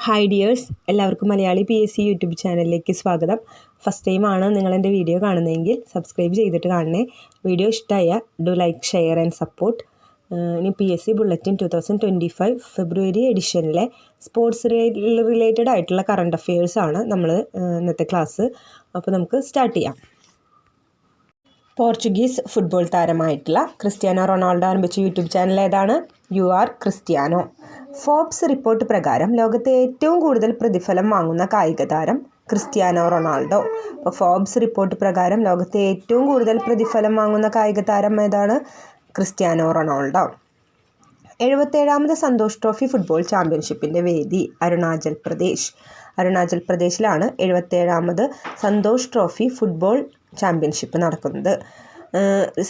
Hi dears, എല്ലാവർക്കും Malayali PSC YouTube ചാനലിലേക്ക് സ്വാഗതം. ഫസ്റ്റ് ടൈമാണ് നിങ്ങളെൻ്റെ വീഡിയോ കാണുന്നതെങ്കിൽ സബ്സ്ക്രൈബ് ചെയ്തിട്ട് കാണണേ. വീഡിയോ ഇഷ്ടമായ ലൈക്ക്, ഷെയർ ആൻഡ് സപ്പോർട്ട്. ഇനി PSC ബുള്ളറ്റിൻ 2025 ഫെബ്രുവരി എഡിഷനിലെ സ്പോർട്സ് റിലേറ്റഡ് ആയിട്ടുള്ള കറണ്ട് അഫെയേഴ്സാണ് നമ്മൾ ഇന്നത്തെ ക്ലാസ്. അപ്പോൾ നമുക്ക് സ്റ്റാർട്ട് ചെയ്യാം. പോർച്ചുഗീസ് ഫുട്ബോൾ താരമായിട്ടുള്ള ക്രിസ്ത്യാനോ റൊണാൾഡോ ആരംഭിച്ച യൂട്യൂബ് ചാനൽ ഏതാണ്? UR Cristiano. ഫോബ്സ് റിപ്പോർട്ട് പ്രകാരം ലോകത്തെ ഏറ്റവും കൂടുതൽ പ്രതിഫലം വാങ്ങുന്ന കായിക താരം ക്രിസ്ത്യാനോ റൊണാൾഡോ. അപ്പോൾ ഫോബ്സ് റിപ്പോർട്ട് പ്രകാരം ലോകത്തെ ഏറ്റവും കൂടുതൽ പ്രതിഫലം വാങ്ങുന്ന കായിക താരം ഏതാണ്? Cristiano Ronaldo. 77ാമത് സന്തോഷ് ട്രോഫി ഫുട്ബോൾ ചാമ്പ്യൻഷിപ്പിൻ്റെ വേദി അരുണാചൽ പ്രദേശ്. അരുണാചൽ പ്രദേശിലാണ് 77ാമത് സന്തോഷ് ട്രോഫി ഫുട്ബോൾ ചാമ്പ്യൻഷിപ്പ് നടക്കുന്നത്.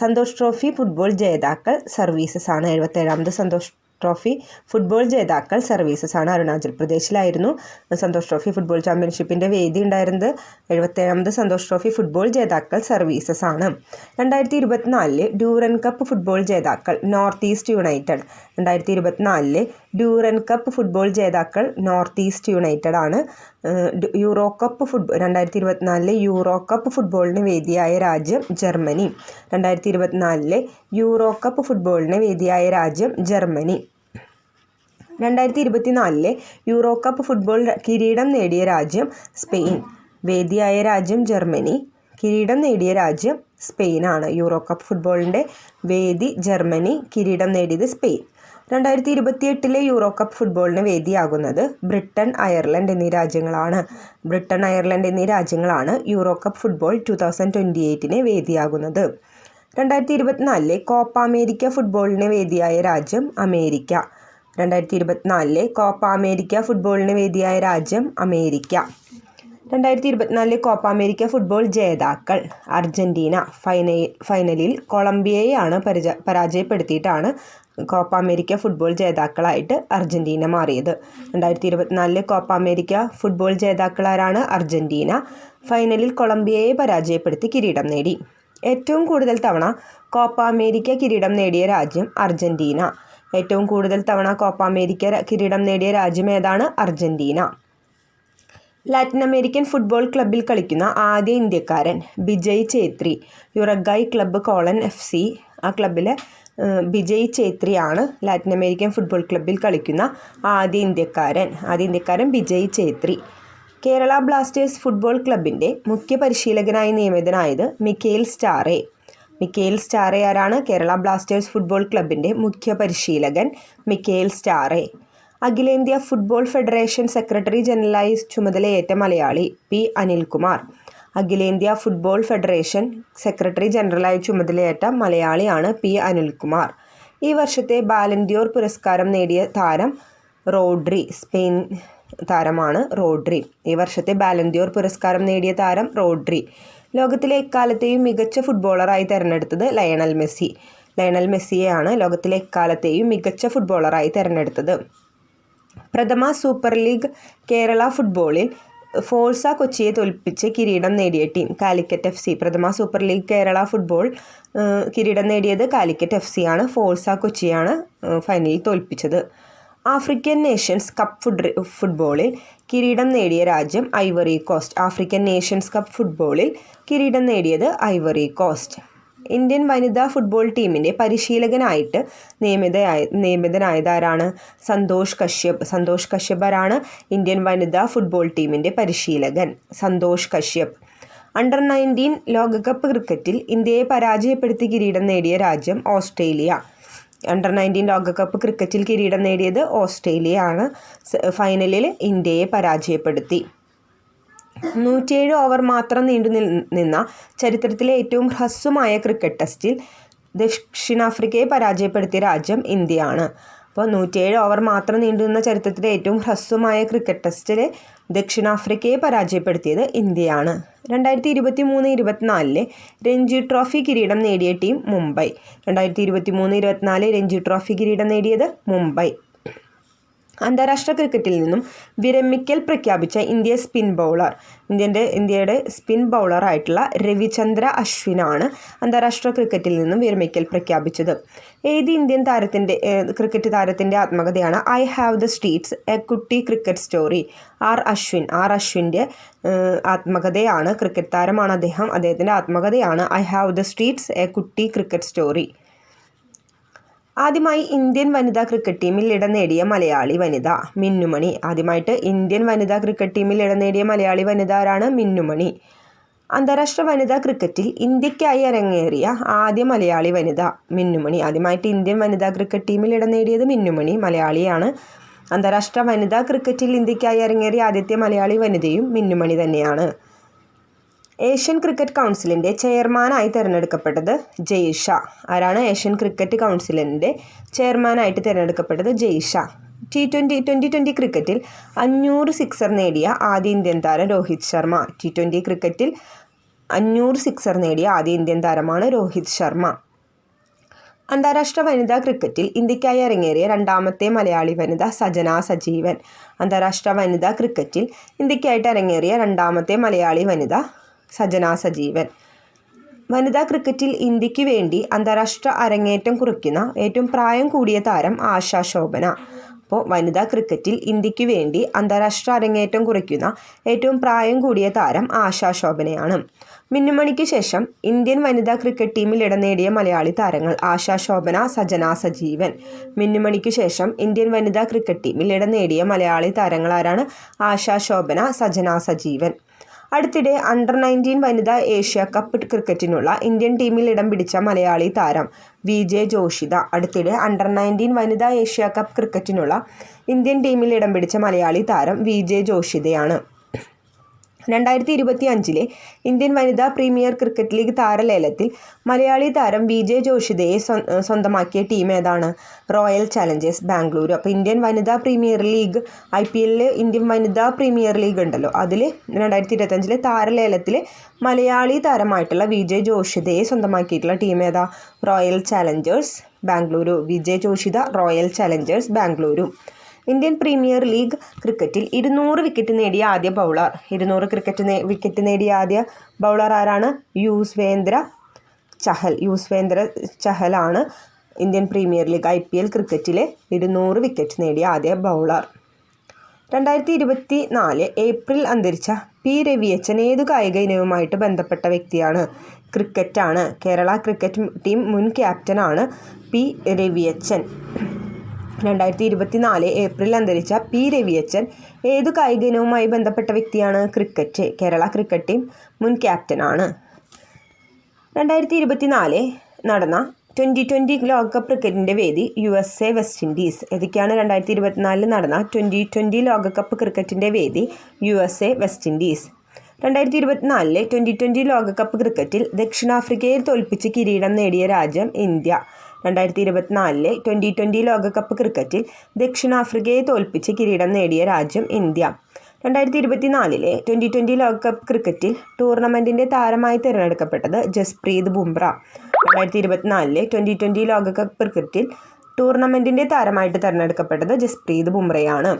സന്തോഷ് ട്രോഫി ഫുട്ബോൾ ജേതാക്കൾ സർവീസസ് ആണ്. 77ാമത് സന്തോഷ് ട്രോഫി ഫുട്ബോൾ ജേതാക്കൾ സർവീസസ് ആണ്. അരുണാചൽ പ്രദേശിലായിരുന്നു സന്തോഷ് ട്രോഫി ഫുട്ബോൾ ചാമ്പ്യൻഷിപ്പിൻ്റെ വേദി ഉണ്ടായിരുന്നത്. 77ാമത് സന്തോഷ് ട്രോഫി ഫുട്ബോൾ ജേതാക്കൾ സർവീസസ് ആണ്. 2024 ഡ്യൂറൻ കപ്പ് ഫുട്ബോൾ ജേതാക്കൾ North East United. 2024 Durand cup football ജേതാക്കൾ നോർത്ത് ഈസ്റ്റ് യുണൈറ്റഡ് ആണ്. യൂറോ കപ്പ് 2024 യൂറോ കപ്പ് ഫുട്ബോളിന് വേദിയായ രാജ്യം ജർമ്മനി. 2024 യൂറോ കപ്പ് ഫുട്ബോളിന് വേദിയായ രാജ്യം ജർമ്മനി. 2024 യൂറോ കപ്പ് ഫുട്ബോൾ കിരീടം നേടിയ രാജ്യം സ്പെയിൻ. വേദിയായ രാജ്യം ജർമ്മനി, കിരീടം നേടിയ രാജ്യം സ്പെയിനാണ്. യൂറോ കപ്പ് ഫുട്ബോളിൻ്റെ വേദി ജർമ്മനി, കിരീടം നേടിയത് സ്പെയിൻ. 2028 യൂറോ കപ്പ് ഫുട്ബോളിന് വേദിയാകുന്നത് ബ്രിട്ടൻ, അയർലൻഡ് എന്നീ രാജ്യങ്ങളാണ്. ബ്രിട്ടൻ, അയർലൻഡ് എന്നീ രാജ്യങ്ങളാണ് euro cup football 2028 വേദിയാകുന്നത്. 2024 Copa America ഫുട്ബോളിന് വേദിയായ രാജ്യം അമേരിക്ക. 2024 കോപ്പ അമേരിക്ക ഫുട്ബോളിന് വേദിയായ രാജ്യം അമേരിക്ക. 2024 കോപ്പ അമേരിക്ക ഫുട്ബോൾ ജേതാക്കൾ അർജന്റീന. ഫൈനലിൽ കൊളംബിയയെയാണ് പരാജയപ്പെടുത്തിയിട്ടാണ് കോപ്പ അമേരിക്ക ഫുട്ബോൾ ജേതാക്കളായിട്ട് അർജന്റീന മാറിയത്. 2024 കോപ്പ അമേരിക്ക ഫുട്ബോൾ ജേതാക്കളാരാണ്? അർജന്റീന. ഫൈനലിൽ കൊളംബിയയെ പരാജയപ്പെടുത്തി കിരീടം നേടി. ഏറ്റവും കൂടുതൽ തവണ കോപ്പ അമേരിക്ക കിരീടം നേടിയ രാജ്യം അർജന്റീന. ഏറ്റവും കൂടുതൽ തവണ കോപ്പ അമേരിക്ക കിരീടം നേടിയ രാജ്യം ഏതാണ്? അർജന്റീന. ലാറ്റിൻ അമേരിക്കൻ ഫുട്ബോൾ ക്ലബ്ബിൽ കളിക്കുന്ന ആദ്യ ഇന്ത്യക്കാരൻ ബിജയ് ഛേത്രി. യുറഗായ് ക്ലബ്ബ് FC ആ ക്ലബ്ബിലെ ബിജയ് ഛേത്രിയാണ് ലാറ്റിൻ അമേരിക്കൻ ഫുട്ബോൾ ക്ലബ്ബിൽ കളിക്കുന്ന ആദ്യ ഇന്ത്യക്കാരൻ ബിജയ് ഛേത്രി. കേരള ബ്ലാസ്റ്റേഴ്സ് ഫുട്ബോൾ ക്ലബിൻ്റെ മുഖ്യ പരിശീലകനായി നിയമിതനായത് മിക്കേൽ സ്റ്റാറെ. മിക്കേൽ സ്റ്റാറെ ആരാണ്? കേരള ബ്ലാസ്റ്റേഴ്സ് ഫുട്ബോൾ ക്ലബിൻ്റെ മുഖ്യ പരിശീലകൻ മിക്കേൽ സ്റ്റാറെ. അഖിലേന്ത്യാ ഫുട്ബോൾ ഫെഡറേഷൻ സെക്രട്ടറി ജനറലായി ചുമതലയേറ്റ മലയാളി P. അനിൽകുമാർ. അഖിലേന്ത്യാ ഫുട്ബോൾ ഫെഡറേഷൻ സെക്രട്ടറി ജനറലായി ചുമതലയേറ്റ മലയാളിയാണ് P. അനിൽകുമാർ. ഈ വർഷത്തെ ബാലൻഡിയോർ പുരസ്കാരം നേടിയ താരം റോഡ്രി. സ്പെയിൻ താരമാണ് റോഡ്രി. ഈ വർഷത്തെ ബാലൻഡിയോർ പുരസ്കാരം നേടിയ താരം റോഡ്രി. ലോകത്തിലെ എക്കാലത്തെയും മികച്ച ഫുട്ബോളറായി തിരഞ്ഞെടുത്തത് ലയണൽ മെസ്സി. ലയണൽ മെസ്സിയെയാണ് ലോകത്തിലെ എക്കാലത്തെയും മികച്ച ഫുട്ബോളറായി തിരഞ്ഞെടുത്തത്. പ്രഥമ സൂപ്പർ ലീഗ് കേരള ഫുട്ബോളിൽ ഫോഴ്സ കൊച്ചിയെ തോൽപ്പിച്ച് കിരീടം നേടിയ ടീം കാലിക്കറ്റ് FC. പ്രഥമ സൂപ്പർ ലീഗ് കേരള ഫുട്ബോൾ കിരീടം നേടിയത് കാലിക്കറ്റ് FC ആണ്. ഫോഴ്സ കൊച്ചിയാണ് ഫൈനലിൽ തോൽപ്പിച്ചത്. ആഫ്രിക്കൻ നേഷൻസ് കപ്പ് ഫുട്ബോളിൽ കിരീടം നേടിയ രാജ്യം Ivory Coast. African Nations cup ഫുട്ബോളിൽ കിരീടം നേടിയത് ഐവറി കോസ്റ്റ്. ഇന്ത്യൻ വനിതാ ഫുട്ബോൾ ടീമിൻ്റെ പരിശീലകനായിട്ട് നിയമിതനായതാരാണ്? സന്തോഷ് കശ്യപ്. സന്തോഷ് കശ്യപ് ആരാണ്? ഇന്ത്യൻ വനിതാ ഫുട്ബോൾ ടീമിൻ്റെ പരിശീലകൻ സന്തോഷ് കശ്യപ്. അണ്ടർ 19 ലോകകപ്പ് ക്രിക്കറ്റിൽ ഇന്ത്യയെ പരാജയപ്പെടുത്തി കിരീടം നേടിയ രാജ്യം ഓസ്ട്രേലിയ. അണ്ടർ 19 ലോകകപ്പ് ക്രിക്കറ്റിൽ കിരീടം നേടിയത് ഓസ്ട്രേലിയ ആണ്. ഫൈനലിൽ ഇന്ത്യയെ പരാജയപ്പെടുത്തി. 107 ഓവർ മാത്രം നീണ്ടു നിന്ന ചരിത്രത്തിലെ ഏറ്റവും ഹ്രസ്വമായ ക്രിക്കറ്റ് ടെസ്റ്റിൽ ദക്ഷിണാഫ്രിക്കയെ പരാജയപ്പെടുത്തിയ രാജ്യം ഇന്ത്യയാണ്. അപ്പോൾ 107 ഓവർ മാത്രം നീണ്ടുനിന്ന ചരിത്രത്തിലെ ഏറ്റവും ഹ്രസ്വമായ ക്രിക്കറ്റ് ടെസ്റ്റിൽ ദക്ഷിണാഫ്രിക്കയെ പരാജയപ്പെടുത്തിയത് ഇന്ത്യയാണ്. 2023-24 രഞ്ജി ട്രോഫി കിരീടം നേടിയ ടീം മുംബൈ. 2023-24 രഞ്ജി ട്രോഫി കിരീടം നേടിയത് മുംബൈ. അന്താരാഷ്ട്ര ക്രിക്കറ്റിൽ നിന്നും വിരമിക്കൽ പ്രഖ്യാപിച്ച ഇന്ത്യയുടെ സ്പിൻ ബൗളറായിട്ടുള്ള രവിചന്ദ്ര അശ്വിനാണ് അന്താരാഷ്ട്ര ക്രിക്കറ്റിൽ നിന്നും വിരമിക്കൽ പ്രഖ്യാപിച്ചത്. ഏത് ഇന്ത്യൻ ക്രിക്കറ്റ് താരത്തിൻ്റെ ആത്മകഥയാണ് I have the streets a kutti cricket story? R അശ്വിൻ്റെ ആത്മകഥയാണ്. ക്രിക്കറ്റ് താരമാണ് അദ്ദേഹം. അദ്ദേഹത്തിൻ്റെ ആത്മകഥയാണ് I have the streets a kutti cricket story. ആദ്യമായി ഇന്ത്യൻ വനിതാ ക്രിക്കറ്റ് ടീമിൽ ഇടം നേടിയ മലയാളി വനിത മിന്നുമണി. ആദ്യമായിട്ട് ഇന്ത്യൻ വനിതാ ക്രിക്കറ്റ് ടീമിൽ ഇടം നേടിയ മലയാളി വനിത ആരാണ്? മിന്നുമണി. അന്താരാഷ്ട്ര വനിതാ ക്രിക്കറ്റിൽ ഇന്ത്യക്കായി അരങ്ങേറിയ ആദ്യ മലയാളി വനിത മിന്നുമണി. ആദ്യമായിട്ട് ഇന്ത്യൻ വനിതാ ക്രിക്കറ്റ് ടീമിൽ ഇടം നേടിയത് മിന്നുമണി, മലയാളിയാണ്. അന്താരാഷ്ട്ര വനിതാ ക്രിക്കറ്റിൽ ഇന്ത്യക്കായി അരങ്ങേറിയ ആദ്യത്തെ മലയാളി വനിതയും മിന്നുമണി തന്നെയാണ്. ഏഷ്യൻ ക്രിക്കറ്റ് കൗൺസിലിൻ്റെ ചെയർമാനായി തിരഞ്ഞെടുക്കപ്പെട്ടത് ജയ്ഷ. ആരാണ് ഏഷ്യൻ ക്രിക്കറ്റ് കൗൺസിലിൻ്റെ ചെയർമാനായിട്ട് തിരഞ്ഞെടുക്കപ്പെട്ടത്? ജയ്ഷ. T20 ക്രിക്കറ്റിൽ 500 സിക്സർ നേടിയ ആദ്യ ഇന്ത്യൻ താരം രോഹിത് ശർമ്മ. T20 ക്രിക്കറ്റിൽ 500 സിക്സർ നേടിയ ആദ്യ ഇന്ത്യൻ താരമാണ് രോഹിത് ശർമ്മ. അന്താരാഷ്ട്ര വനിതാ ക്രിക്കറ്റിൽ ഇന്ത്യക്കായി അരങ്ങേറിയ രണ്ടാമത്തെ മലയാളി വനിത സജന സജീവൻ. അന്താരാഷ്ട്ര വനിതാ ക്രിക്കറ്റിൽ ഇന്ത്യക്കായിട്ട് അരങ്ങേറിയ രണ്ടാമത്തെ മലയാളി വനിത സജന സജീവൻ. വനിതാ ക്രിക്കറ്റിൽ ഇന്ത്യക്ക് വേണ്ടി അന്താരാഷ്ട്ര അരങ്ങേറ്റം കുറിക്കുന്ന ഏറ്റവും പ്രായം കൂടിയ താരം ആശാ ശോഭന. അപ്പോൾ വനിതാ ക്രിക്കറ്റിൽ ഇന്ത്യക്ക് വേണ്ടി അന്താരാഷ്ട്ര അരങ്ങേറ്റം കുറിക്കുന്ന ഏറ്റവും പ്രായം കൂടിയ താരം ആശാ ശോഭനയാണ്. മിന്നുമണിക്ക് ശേഷം ഇന്ത്യൻ വനിതാ ക്രിക്കറ്റ് ടീമിൽ ഇടം നേടിയ മലയാളി താരങ്ങൾ ആശാ ശോഭന, സജന സജീവൻ. മിന്നുമണിക്ക് ശേഷം ഇന്ത്യൻ വനിതാ ക്രിക്കറ്റ് ടീമിൽ ഇടം നേടിയ മലയാളി താരങ്ങൾ ആരാണ്? ആശാ ശോഭന, സജന സജീവൻ. അടുത്തിടെ അണ്ടർ-19 വനിതാ ഏഷ്യ കപ്പ് ക്രിക്കറ്റിനുള്ള ഇന്ത്യൻ ടീമിൽ ഇടം പിടിച്ച മലയാളി താരം VJ ജോഷിത. അടുത്തിടെ അണ്ടർ-19 വനിതാ ഏഷ്യ കപ്പ് ക്രിക്കറ്റിനുള്ള ഇന്ത്യൻ ടീമിൽ ഇടം പിടിച്ച മലയാളി താരം VJ ജോഷിതയാണ്. 2025 ഇന്ത്യൻ വനിതാ പ്രീമിയർ ക്രിക്കറ്റ് ലീഗ് താരലേലത്തിൽ മലയാളി താരം VJ ജോഷിതയെ സ്വന്തമാക്കിയ ടീം ഏതാണ്? Royal Challengers Bengaluru. അപ്പോൾ ഇന്ത്യൻ വനിതാ പ്രീമിയർ ലീഗ് IPL ഇന്ത്യൻ വനിതാ പ്രീമിയർ ലീഗ് ഉണ്ടല്ലോ, അതിൽ 2025 താരലേലത്തിൽ മലയാളി താരമായിട്ടുള്ള VJ ജോഷിതയെ സ്വന്തമാക്കിയിട്ടുള്ള ടീം ഏതാ? Royal Challengers Bengaluru. VJ Joshitha, royal Challengers Bengaluru. Indian premier league ക്രിക്കറ്റിൽ 200 വിക്കറ്റ് നേടിയ ആദ്യ ബൗളർ. 200 വിക്കറ്റ് നേടിയ ആദ്യ ബൗളർ ആരാണ്? യുസ്വേന്ദ്ര ചഹലാണ് ഇന്ത്യൻ പ്രീമിയർ ലീഗ് IPL ക്രിക്കറ്റിലെ 200 വിക്കറ്റ് നേടിയ ആദ്യ ബൗളർ. 2024 ഏപ്രിൽ അന്തരിച്ച P രവിയച്ചൻ ഏതു കായിക ഇനവുമായിട്ട് ബന്ധപ്പെട്ട വ്യക്തിയാണ്? ക്രിക്കറ്റാണ്. കേരള ക്രിക്കറ്റ് ടീം മുൻ ക്യാപ്റ്റനാണ് P രവിയച്ചൻ. 2024 ഏപ്രിൽ അന്തരിച്ച P രവിയച്ചൻ ഏതു കായിക ഇനവുമായി ബന്ധപ്പെട്ട വ്യക്തിയാണ്? ക്രിക്കറ്റ്. കേരള ക്രിക്കറ്റ് ടീം മുൻ ക്യാപ്റ്റനാണ്. 2024 നടന്ന 2020 ലോകകപ്പ് ക്രിക്കറ്റിൻ്റെ വേദി USA വെസ്റ്റ് ഇൻഡീസ്. ഏതൊക്കെയാണ് 2024 നടന്ന 2020 ലോകകപ്പ് ക്രിക്കറ്റിൻ്റെ വേദി? USA west Indies. 2024 2020 ലോകകപ്പ് ക്രിക്കറ്റിൽ ദക്ഷിണാഫ്രിക്കയെ തോൽപ്പിച്ച് കിരീടം നേടിയ രാജ്യം ഇന്ത്യ. 2024 2020 ലോകകപ്പ് ക്രിക്കറ്റിൽ ദക്ഷിണാഫ്രിക്കയെ തോൽപ്പിച്ച് കിരീടം നേടിയ രാജ്യം ഇന്ത്യ. 2024 2020 ലോകകപ്പ് ക്രിക്കറ്റിൽ ടൂർണമെൻറ്റിൻ്റെ താരമായി തിരഞ്ഞെടുക്കപ്പെട്ടത് ജസ്പ്രീത് ബുംറ. 2024 2020 ലോകകപ്പ് ക്രിക്കറ്റിൽ ടൂർണമെൻറ്റിൻ്റെ താരമായിട്ട് തിരഞ്ഞെടുക്കപ്പെട്ടത് ജസ്പ്രീത് ബുംറയാണ്.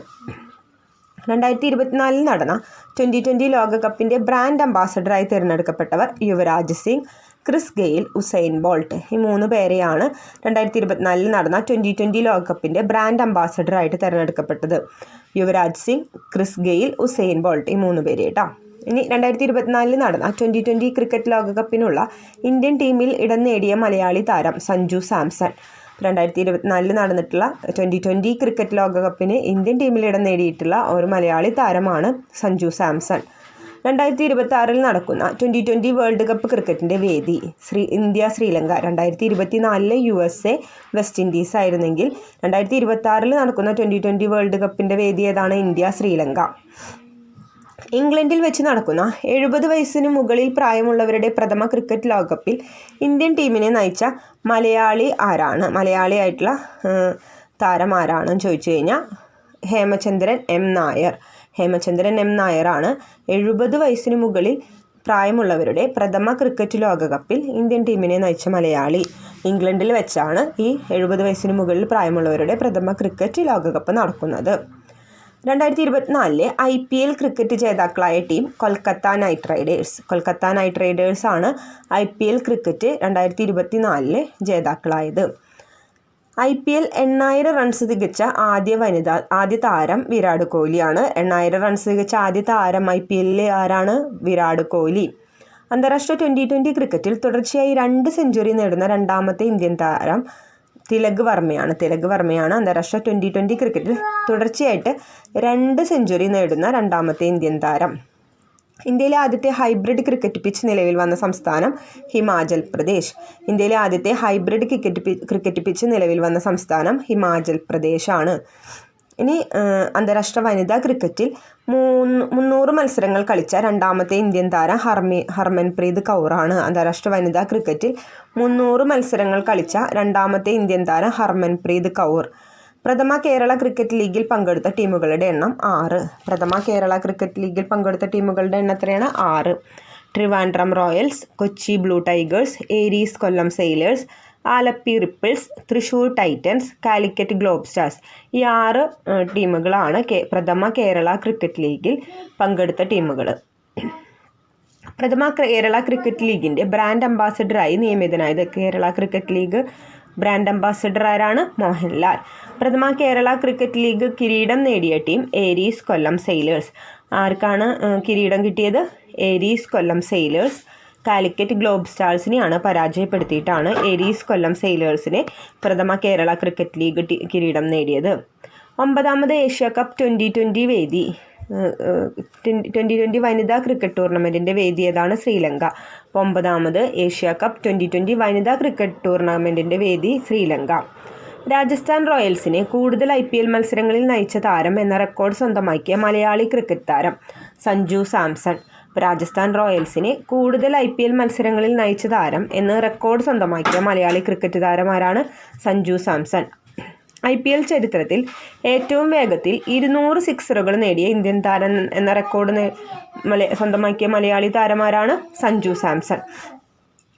2024 നടന്ന 2020 ലോകകപ്പിൻ്റെ ബ്രാൻഡ് അംബാസഡറായി തിരഞ്ഞെടുക്കപ്പെട്ടവർ Yuvraj Singh, Chris Gayle, Usain Bolt. ഈ 3 പേരെയാണ് 2024 നടന്ന 2020 ലോകകപ്പിൻ്റെ ബ്രാൻഡ് അംബാസഡറായിട്ട് തിരഞ്ഞെടുക്കപ്പെട്ടത്. Yuvraj Singh, Chris Gayle, Usain Bolt, ഈ 3 പേര് കേട്ടോ. ഇനി 2024 നടന്ന 2020 ക്രിക്കറ്റ് ലോകകപ്പിനുള്ള ഇന്ത്യൻ ടീമിൽ ഇടം നേടിയ മലയാളി താരം സഞ്ജു സാംസൺ. 2024 നടന്നിട്ടുള്ള 2020 ക്രിക്കറ്റ് ലോകകപ്പിന് ഇന്ത്യൻ ടീമിൽ ഇടം നേടിയിട്ടുള്ള ഒരു മലയാളി താരമാണ് സഞ്ജു സാംസൺ. 2026 നടക്കുന്ന 2020 വേൾഡ് കപ്പ് ക്രിക്കറ്റിൻ്റെ വേദി India Sri Lanka. 2024 USA west Indies ആയിരുന്നെങ്കിൽ 2026 നടക്കുന്ന 2020 വേൾഡ് കപ്പിൻ്റെ വേദി ഏതാണ്? ഇന്ത്യ ശ്രീലങ്ക. ഇംഗ്ലണ്ടിൽ വെച്ച് നടക്കുന്ന 70 വയസ്സിന് മുകളിൽ പ്രായമുള്ളവരുടെ പ്രഥമ ക്രിക്കറ്റ് ലോകകപ്പിൽ ഇന്ത്യൻ ടീമിനെ നയിച്ച മലയാളി ആരാണ്? മലയാളിയായിട്ടുള്ള താരം ആരാണെന്ന് ചോദിച്ചു കഴിഞ്ഞാൽ ഹേമചന്ദ്രൻ M. നായർ. ഹേമചന്ദ്രൻ M. നായരാണ് 70 വയസ്സിന് മുകളിൽ പ്രായമുള്ളവരുടെ പ്രഥമ ക്രിക്കറ്റ് ലോകകപ്പിൽ ഇന്ത്യൻ ടീമിനെ നയിച്ച മലയാളി. ഇംഗ്ലണ്ടിൽ വെച്ചാണ് ഈ 70 വയസ്സിന് മുകളിൽ പ്രായമുള്ളവരുടെ പ്രഥമ ക്രിക്കറ്റ് ലോകകപ്പ് നടക്കുന്നത്. 2024 IPL ക്രിക്കറ്റ് ജേതാക്കളായ ടീം കൊൽക്കത്ത നൈറ്റ് റൈഡേഴ്സ് ആണ് IPL ക്രിക്കറ്റ് 2024 ജേതാക്കളായത്. IPL 8000 റൺസ് തികച്ച ആദ്യ താരം വിരാട് കോഹ്ലിയാണ്. 8000 റൺസ് തികച്ച ആദ്യ താരം IPL ആരാണ്? വിരാട് കോഹ്ലി. അന്താരാഷ്ട്ര T20 ക്രിക്കറ്റിൽ തുടർച്ചയായി 2 സെഞ്ചുറി നേടുന്ന രണ്ടാമത്തെ ഇന്ത്യൻ താരം തിലക് വർമ്മയാണ്. അന്താരാഷ്ട്ര T20 ക്രിക്കറ്റിൽ തുടർച്ചയായിട്ട് 2 സെഞ്ചുറി നേടുന്ന രണ്ടാമത്തെ ഇന്ത്യൻ താരം. ഇന്ത്യയിലെ ആദ്യത്തെ ഹൈബ്രിഡ് ക്രിക്കറ്റ് പിച്ച് നിലവിൽ വന്ന സംസ്ഥാനം ഹിമാചൽ പ്രദേശാണ്. ഇനി അന്താരാഷ്ട്ര വനിതാ ക്രിക്കറ്റിൽ 300 മത്സരങ്ങൾ കളിച്ച രണ്ടാമത്തെ ഇന്ത്യൻ താരം ഹർമൻപ്രീത് കൗറാണ്. അന്താരാഷ്ട്ര വനിതാ ക്രിക്കറ്റിൽ 300 മത്സരങ്ങൾ കളിച്ച രണ്ടാമത്തെ ഇന്ത്യൻ താരം ഹർമൻപ്രീത് കൗർ. പ്രഥമ കേരള ക്രിക്കറ്റ് ലീഗിൽ പങ്കെടുത്ത ടീമുകളുടെ എണ്ണം 6. എത്രയാണ്? 6. Trivandrum Royals, Kochi Blue Tigers, Aries Kollam Sailors, Alleppey Ripples, Thrissur Titans, Calicut Globe Stars. ഈ 6 ടീമുകളാണ് പ്രഥമ കേരള ക്രിക്കറ്റ് ലീഗിൽ പങ്കെടുത്ത ടീമുകൾ. പ്രഥമ കേരള ക്രിക്കറ്റ് ലീഗിൻ്റെ ബ്രാൻഡ് അംബാസിഡറായി നിയമിതനായത് Kerala cricket league brand ambassador ആരാണ്? മോഹൻലാൽ. പ്രഥമ കേരള ക്രിക്കറ്റ് ലീഗ് കിരീടം നേടിയ ടീം ഏരീസ് കൊല്ലം സെയിലേഴ്സ്. ആർക്കാണ് കിരീടം കിട്ടിയത്? Aries Kollam sailors. Calicut globe സ്റ്റാർസിനെയാണ് പരാജയപ്പെടുത്തിയിട്ടാണ് Aries കൊല്ലം സെയിലേഴ്സിനെ പ്രഥമ കേരള ക്രിക്കറ്റ് ലീഗ് കിരീടം നേടിയത്. 9ാമത് ഏഷ്യ കപ്പ് 2020 വേദി 2020 വനിതാ ക്രിക്കറ്റ് ടൂർണമെൻറ്റിൻ്റെ വേദി ഏതാണ്? ശ്രീലങ്ക. 9ാമത് ഏഷ്യ കപ്പ് 2020 വനിതാ ക്രിക്കറ്റ് ടൂർണമെൻറ്റിൻ്റെ വേദി ശ്രീലങ്ക. രാജസ്ഥാൻ റോയൽസിനെ കൂടുതൽ IPL മത്സരങ്ങളിൽ നയിച്ച താരം എന്ന റെക്കോർഡ് സ്വന്തമാക്കിയ മലയാളി ക്രിക്കറ്റ് താരം സഞ്ജു സാംസൺ. രാജസ്ഥാൻ റോയൽസിനെ കൂടുതൽ IPL മത്സരങ്ങളിൽ നയിച്ച താരം എന്ന റെക്കോർഡ് സ്വന്തമാക്കിയ മലയാളി ക്രിക്കറ്റ് താരം ആരാണ്? സഞ്ജു സാംസൺ. IPL ചരിത്രത്തിൽ ഏറ്റവും വേഗത്തിൽ 200 സിക്സറുകൾ നേടിയ ഇന്ത്യൻ താരം എന്ന റെക്കോർഡ് സ്വന്തമാക്കിയ മലയാളി താരമാരാണ്? സഞ്ജു സാംസൺ.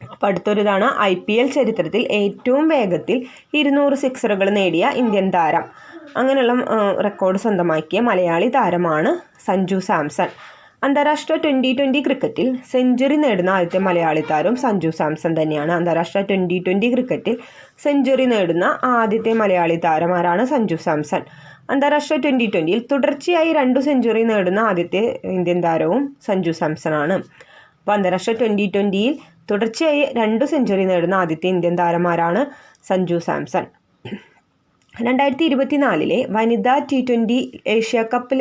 അപ്പോൾ അടുത്തൊരിതാണ് IPL ചരിത്രത്തിൽ ഏറ്റവും വേഗത്തിൽ 200 സിക്സറുകൾ നേടിയ ഇന്ത്യൻ താരം. അങ്ങനെയുള്ള റെക്കോർഡ് സ്വന്തമാക്കിയ മലയാളി താരമാണ് സഞ്ജു സാംസൺ. അന്താരാഷ്ട്ര T20 ക്രിക്കറ്റിൽ സെഞ്ചുറി നേടുന്ന ആദ്യത്തെ മലയാളി താരം സഞ്ജു സാംസൺ തന്നെയാണ്. അന്താരാഷ്ട്ര T20 ക്രിക്കറ്റിൽ സെഞ്ചുറി നേടുന്ന ആദ്യത്തെ മലയാളി താരം ആരാണ്? സഞ്ജു സാംസൺ. അന്താരാഷ്ട്ര T20 തുടർച്ചയായി 2 സെഞ്ചുറി നേടുന്ന ആദ്യത്തെ ഇന്ത്യൻ താരവും സഞ്ജു സാംസൺ ആണ്. അപ്പോൾ അന്താരാഷ്ട്ര T20 തുടർച്ചയായി 2 സെഞ്ചുറി നേടുന്ന ആദ്യത്തെ ഇന്ത്യൻ താരമാരാണ്? സഞ്ജു സാംസൺ. 2024 വനിതാ T20 ഏഷ്യ കപ്പ്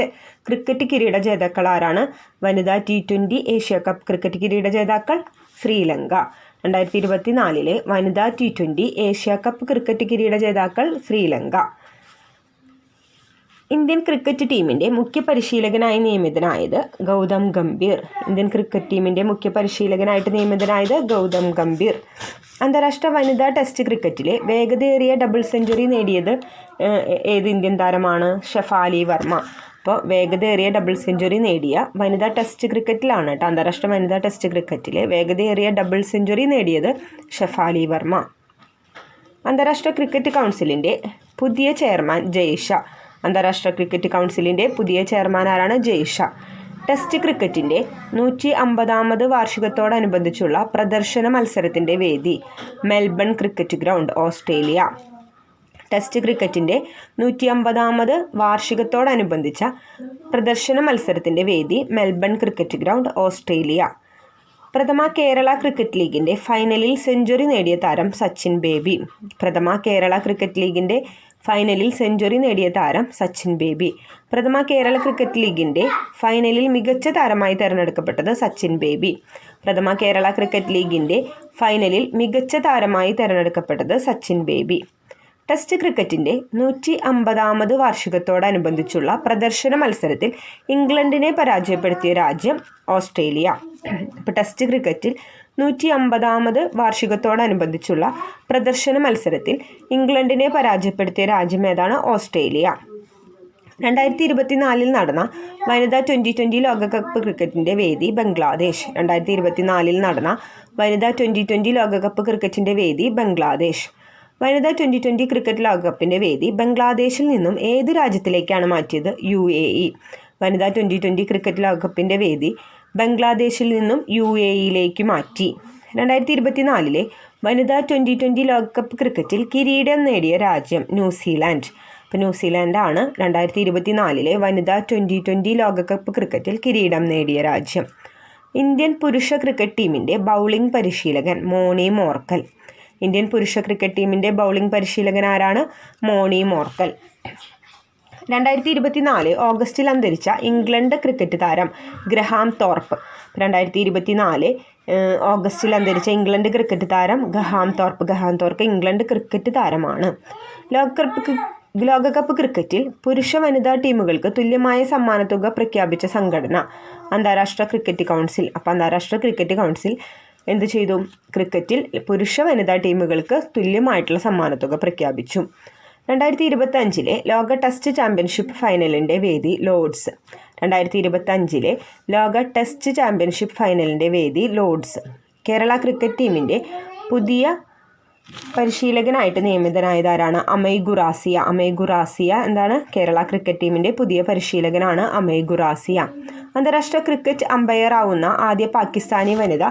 ക്രിക്കറ്റ് കിരീട ജേതാക്കൾ ആരാണ്? വനിതാ T20 ഏഷ്യ കപ്പ് ക്രിക്കറ്റ് കിരീട ജേതാക്കൾ ശ്രീലങ്ക. 2024 വനിതാ T20 ഏഷ്യ കപ്പ് ക്രിക്കറ്റ് കിരീട ജേതാക്കൾ ശ്രീലങ്ക. ഇന്ത്യൻ ക്രിക്കറ്റ് ടീമിൻ്റെ മുഖ്യ പരിശീലകനായി നിയമിതനായത് ഗൗതം ഗംഭീർ. അന്താരാഷ്ട്ര വനിതാ ടെസ്റ്റ് ക്രിക്കറ്റിലെ വേഗതയേറിയ ഡബിൾ സെഞ്ചുറി നേടിയത് ഏത് ഇന്ത്യൻ താരമാണ്? ഷെഫാലി വർമ്മ. അപ്പോൾ വേഗതയേറിയ ഡബിൾ സെഞ്ചുറി നേടിയ വനിതാ ടെസ്റ്റ് ക്രിക്കറ്റിലാണ് കേട്ടോ. അന്താരാഷ്ട്ര വനിതാ ടെസ്റ്റ് ക്രിക്കറ്റിലെ വേഗതയേറിയ ഡബിൾ സെഞ്ചുറി നേടിയത് ഷെഫാലി വർമ്മ. അന്താരാഷ്ട്ര ക്രിക്കറ്റ് കൗൺസിലിൻ്റെ പുതിയ ചെയർമാൻ ജയ്ഷാ. അന്താരാഷ്ട്ര ക്രിക്കറ്റ് കൗൺസിലിൻ്റെ പുതിയ ചെയർമാൻ ആരാണ്? ജയ്ഷാ. ടെസ്റ്റ് ക്രിക്കറ്റിൻ്റെ 150ാമത് വാർഷികത്തോടനുബന്ധിച്ചുള്ള പ്രദർശന മത്സരത്തിൻ്റെ വേദി Melbourne Cricket Ground, Australia. Test ക്രിക്കറ്റിൻ്റെ 150ാമത് വാർഷികത്തോടനുബന്ധിച്ച പ്രദർശന മത്സരത്തിൻ്റെ വേദി മെൽബൺ ക്രിക്കറ്റ് ഗ്രൗണ്ട്, ഓസ്ട്രേലിയ. പ്രഥമ കേരള ക്രിക്കറ്റ് ലീഗിൻ്റെ ഫൈനലിൽ സെഞ്ചുറി നേടിയ താരം സച്ചിൻ ബേബി. പ്രഥമ കേരള ക്രിക്കറ്റ് ലീഗിൻ്റെ ഫൈനലിൽ സെഞ്ചുറി നേടിയ താരം സച്ചിൻ ബേബി. പ്രഥമ കേരള ക്രിക്കറ്റ് ലീഗിൻ്റെ ഫൈനലിൽ മികച്ച താരമായി തിരഞ്ഞെടുക്കപ്പെട്ടത് സച്ചിൻ ബേബി. പ്രഥമ കേരള ക്രിക്കറ്റ് ലീഗിൻ്റെ ഫൈനലിൽ മികച്ച താരമായി തിരഞ്ഞെടുക്കപ്പെട്ടത് സച്ചിൻ ബേബി. ടെസ്റ്റ് ക്രിക്കറ്റിൻ്റെ 150ാമത് വാർഷികത്തോടനുബന്ധിച്ചുള്ള പ്രദർശന മത്സരത്തിൽ ഇംഗ്ലണ്ടിനെ പരാജയപ്പെടുത്തിയ രാജ്യം ഓസ്ട്രേലിയ. ഇപ്പോൾ ടെസ്റ്റ് ക്രിക്കറ്റിൽ 150ാമത് വാർഷികത്തോടനുബന്ധിച്ചുള്ള പ്രദർശന മത്സരത്തിൽ ഇംഗ്ലണ്ടിനെ പരാജയപ്പെടുത്തിയ രാജ്യം ഏതാണ്? ഓസ്ട്രേലിയ. 2024 നടന്ന വനിതാ T20 ലോകകപ്പ് ക്രിക്കറ്റിൻ്റെ വേദി ബംഗ്ലാദേശ്. 2024 നടന്ന വനിതാ T20 ലോകകപ്പ് ക്രിക്കറ്റിൻ്റെ വേദി ബംഗ്ലാദേശ്. വനിതാ T20 ക്രിക്കറ്റ് ലോകകപ്പിൻ്റെ വേദി ബംഗ്ലാദേശിൽ നിന്നും ഏത് രാജ്യത്തിലേക്കാണ് മാറ്റിയത്? UAE. വനിതാ T20 ക്രിക്കറ്റ് ലോകകപ്പിൻ്റെ വേദി ബംഗ്ലാദേശിൽ നിന്നും UAEയിലേക്ക് മാറ്റി. 2024 വനിതാ T20 ലോകകപ്പ് ക്രിക്കറ്റിൽ കിരീടം നേടിയ രാജ്യം ന്യൂസിലാൻഡ്. അപ്പോൾ ന്യൂസിലാൻഡാണ് 2024 വനിതാ T20 ലോകകപ്പ് ക്രിക്കറ്റിൽ കിരീടം നേടിയ രാജ്യം. ഇന്ത്യൻ പുരുഷ ക്രിക്കറ്റ് ടീമിൻ്റെ ബൗളിംഗ് പരിശീലകൻ മോണി മോർക്കൽ. ഇന്ത്യൻ പുരുഷ ക്രിക്കറ്റ് ടീമിൻ്റെ ബൗളിംഗ് പരിശീലകൻ ആരാണ്? മോണി മോർക്കൽ. 2024 ഓഗസ്റ്റിൽ അന്തരിച്ച ഇംഗ്ലണ്ട് ക്രിക്കറ്റ് താരം ഗ്രഹാം തോർപ്പ്. 2024 ഓഗസ്റ്റിൽ അന്തരിച്ച ഇംഗ്ലണ്ട് ക്രിക്കറ്റ് താരം ഗ്രഹാം തോർപ്പ് ഇംഗ്ലണ്ട് ക്രിക്കറ്റ് താരമാണ്. ലോകകപ്പ് ക്രിക്കറ്റിൽ പുരുഷ വനിതാ ടീമുകൾക്ക് തുല്യമായ സമ്മാനത്തുക പ്രഖ്യാപിച്ച സംഘടന അന്താരാഷ്ട്ര ക്രിക്കറ്റ് കൗൺസിൽ. അപ്പോൾ അന്താരാഷ്ട്ര ക്രിക്കറ്റ് കൗൺസിൽ എന്ത് ചെയ്തു? ക്രിക്കറ്റിൽ പുരുഷ വനിതാ ടീമുകൾക്ക് തുല്യമായിട്ടുള്ള സമ്മാനത്തുക പ്രഖ്യാപിച്ചു. 2025 ലോക ടെസ്റ്റ് ചാമ്പ്യൻഷിപ്പ് ഫൈനലിൻ്റെ വേദി ലോർഡ്സ്. 2025 ലോക ടെസ്റ്റ് ചാമ്പ്യൻഷിപ്പ് ഫൈനലിൻ്റെ വേദി ലോർഡ്സ്. കേരള ക്രിക്കറ്റ് ടീമിൻ്റെ പുതിയ പരിശീലകനായിട്ട് നിയമിതനായതാരാണ്? അമയ് ഗുറാസിയ എന്താണ്? കേരള ക്രിക്കറ്റ് ടീമിൻ്റെ പുതിയ പരിശീലകനാണ് അമയ് ഗുറാസിയ. അന്താരാഷ്ട്ര ക്രിക്കറ്റ് അമ്പയർ ആവുന്ന ആദ്യ പാകിസ്ഥാനി വനിത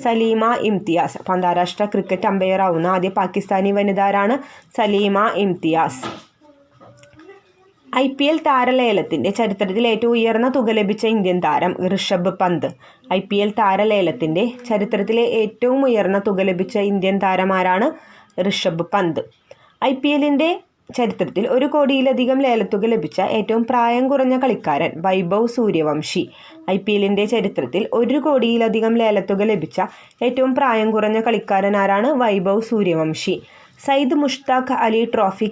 സലീമ ഇംതിയാസ്. അപ്പോൾ അന്താരാഷ്ട്ര ക്രിക്കറ്റ് അമ്പയർ ആവുന്ന ആദ്യ പാകിസ്ഥാനി വനിത ആരാണ്? സലീമ ഇംതിയാസ്. IPL താരലേലത്തിൻ്റെ ചരിത്രത്തിൽ ഏറ്റവും ഉയർന്ന തുക ലഭിച്ച ഇന്ത്യൻ താരം ഋഷഭ് പന്ത്. IPL താരലേലത്തിൻ്റെ ചരിത്രത്തിലെ ഏറ്റവും ഉയർന്ന തുക ലഭിച്ച ഇന്ത്യൻ താരമാരാണ്? ഋഷഭ് പന്ത്. IPLൻ്റെ ചരിത്രത്തിൽ 1 കോടിയിലധികം ലേലത്തുക ലഭിച്ച ഏറ്റവും പ്രായം കുറഞ്ഞ കളിക്കാരൻ വൈഭവ് സൂര്യവംശി. IPLൻ്റെ ചരിത്രത്തിൽ 1 കോടിയിലധികം ലേലത്തുക ലഭിച്ച ഏറ്റവും പ്രായം കുറഞ്ഞ കളിക്കാരൻ ആരാണ്? വൈഭവ് സൂര്യവംശി. സയ്യിദ് മുഷ്താഖ് അലി ട്രോഫി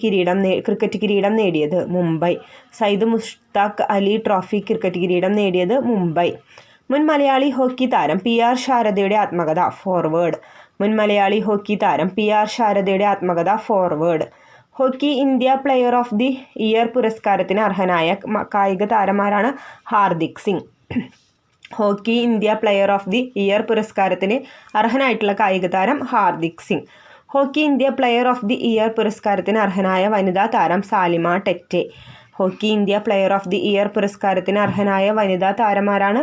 ക്രിക്കറ്റ് കിരീടം നേടിയത് മുംബൈ. സയ്യിദ് മുഷ്താഖ് അലി ട്രോഫി ക്രിക്കറ്റ് കിരീടം നേടിയത് മുംബൈ. മുൻ മലയാളി ഹോക്കി താരം PR ശാരദയുടെ ആത്മകഥ ഫോർവേഡ്. മുൻ മലയാളി ഹോക്കി താരം PR ശാരദയുടെ ആത്മകഥ forward. Hockey India player of the year പുരസ്കാരത്തിന് അർഹനായ കായിക താരമാരാണ്? Hardik Singh. Hockey India player of the year പുരസ്കാരത്തിന് അർഹനായിട്ടുള്ള കായിക താരം Hardik Singh. Hockey India player of the year പുരസ്കാരത്തിന് അർഹനായ വനിതാ താരം Salima Tete. Hockey India player of the year പുരസ്കാരത്തിന് അർഹനായ വനിതാ താരമാരാണ്?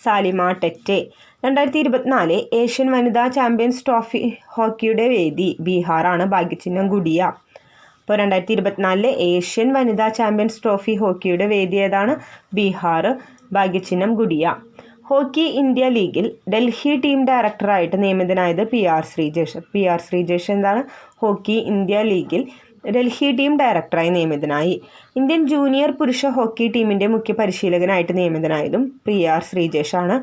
സാലിമ ടെറ്റെ. 2024 ഏഷ്യൻ വനിതാ ചാമ്പ്യൻസ് ട്രോഫി ഹോക്കിയുടെ വേദി ബീഹാറാണ്. ഭാഗ്യചിഹ്നം ഗുഡിയ. അപ്പോൾ 2024 ഏഷ്യൻ വനിതാ ചാമ്പ്യൻസ് ട്രോഫി ഹോക്കിയുടെ വേദി ഏതാണ്? ബീഹാർ. ഭാഗ്യചിഹ്നം ഗുഡിയ. ഹോക്കി ഇന്ത്യ ലീഗിൽ ഡൽഹി ടീം ഡയറക്ടറായിട്ട് നിയമിതനായത് PR ശ്രീജേഷ്. PR ശ്രീജേഷ് എന്താണ്? ഹോക്കി ഇന്ത്യ ലീഗിൽ ഡൽഹി ടീം ഡയറക്ടറായി നിയമിതനായി. ഇന്ത്യൻ ജൂനിയർ പുരുഷ ഹോക്കി ടീമിൻ്റെ മുഖ്യ പരിശീലകനായിട്ട് നിയമിതനായതും PR ശ്രീജേഷാണ്.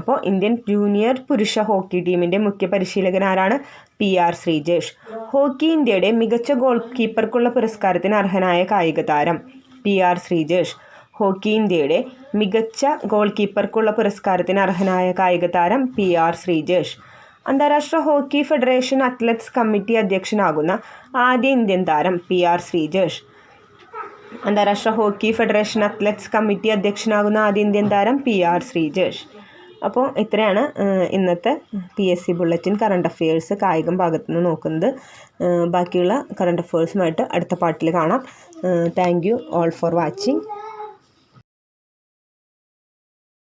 അപ്പോൾ ഇന്ത്യൻ ജൂനിയർ പുരുഷ ഹോക്കി ടീമിൻ്റെ മുഖ്യ പരിശീലകൻ ആരാണ്? PR ശ്രീജേഷ്. ഹോക്കി ഇന്ത്യയുടെ മികച്ച ഗോൾ കീപ്പർക്കുള്ള പുരസ്കാരത്തിന് അർഹനായ കായിക താരം PR ശ്രീജേഷ്. ഹോക്കി ഇന്ത്യയുടെ മികച്ച ഗോൾ കീപ്പർക്കുള്ള പുരസ്കാരത്തിന് അർഹനായ കായിക താരം PR ശ്രീജേഷ്. അന്താരാഷ്ട്ര ഹോക്കി ഫെഡറേഷൻ അത്ലറ്റ്സ് കമ്മിറ്റി അധ്യക്ഷനാകുന്ന ആദ്യ ഇന്ത്യൻ താരം PR ശ്രീജേഷ്. അന്താരാഷ്ട്ര ഹോക്കി ഫെഡറേഷൻ അത്ലറ്റ്സ് കമ്മിറ്റി അധ്യക്ഷനാകുന്ന ആദ്യ ഇന്ത്യൻ താരം PR ശ്രീജേഷ്. അപ്പോൾ ഇത്രയാണ് ഇന്നത്തെ PSC ബുള്ളറ്റിൻ കറണ്ട് അഫെയേഴ്സ് കായികം ഭാഗത്തുനിന്ന് നോക്കുന്നത്. ബാക്കിയുള്ള കറണ്ട് അഫെയേഴ്സുമായിട്ട് അടുത്ത പാർട്ടിൽ കാണാം. Thank you all for watching.